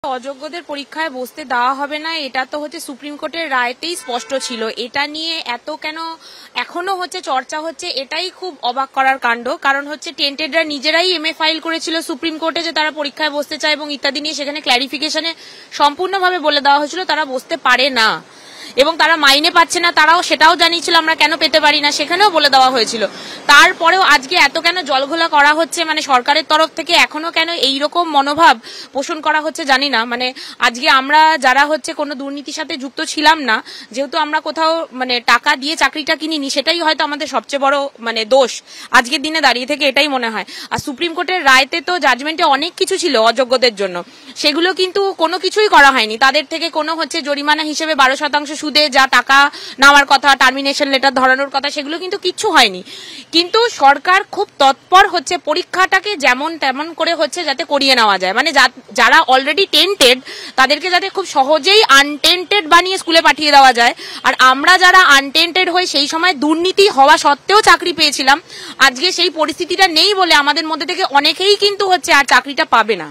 অযোগ্যদের পরীক্ষায় বসতে দেওয়া হবে না, এটা তো হচ্ছে সুপ্রিম কোর্টের রায়তেই স্পষ্ট ছিল। এটা নিয়ে এত কেন এখনো হচ্ছে চর্চা হচ্ছে, এটাই খুব অবাক করার কাণ্ড। কারণ হচ্ছে টেন্টেডরা নিজেরাই এমএ ফাইল করেছিল সুপ্রিম কোর্টে যে তারা পরীক্ষায় বসতে চায় এবং ইত্যাদি নিয়ে সেখানে ক্ল্যারিফিকেশনে সম্পূর্ণভাবে বলে দেওয়া হয়েছিল তারা বসতে পারে না এবং তারা মাইনে পাচ্ছে না, তারাও সেটাও জানিয়েছিল আমরা কেন পেতে পারি না, সেখানেও বলে দেওয়া হয়েছিল। তারপরেও আজকে এত কেন জলঘোলা করা হচ্ছে, মানে সরকারের তরফ থেকে এখনো কেন এইরকম মনোভাব পোষণ করা হচ্ছে জানি না। মানে আজকে আমরা যারা হচ্ছে কোনো দুর্নীতির সাথে যুক্ত ছিলাম না, যেহেতু আমরা কোথাও মানে টাকা দিয়ে চাকরিটা কিনিনি, সেটাই হয়তো আমাদের সবচেয়ে বড় মানে দোষ আজকের দিনে দাঁড়িয়ে থেকে, এটাই মনে হয়। আর সুপ্রিম কোর্টের রায়তে তো জাজমেন্টে অনেক কিছু ছিল অযোগ্যদের জন্য, সেগুলো কিন্তু কোনো কিছুই করা হয়নি। তাদের থেকে কোনো হচ্ছে জরিমানা হিসেবে 12% সুদে যা টাকা নেওয়ার কথা, টার্মিনেশন লেটার ধরানোর কথা, সেগুলো কিন্তু কিচ্ছু হয়নি। কিন্তু সরকার খুব তৎপর হচ্ছে পরীক্ষাটাকে যেমন তেমন করে হচ্ছে যাতে করিয়ে নেওয়া যায়, মানে যারা অলরেডি টেন্টেড তাদেরকে যাতে খুব সহজেই আনটেন্টেড বানিয়ে স্কুলে পাঠিয়ে দেওয়া যায়। আর আমরা যারা আনটেন্টেড হয়ে সেই সময় দুর্নীতি হওয়া সত্ত্বেও চাকরি পেয়েছিলাম, আজকে সেই পরিস্থিতিটা নেই বলে আমাদের মধ্যে থেকে অনেকেই কিন্তু হচ্ছে আর চাকরিটা পাবে না।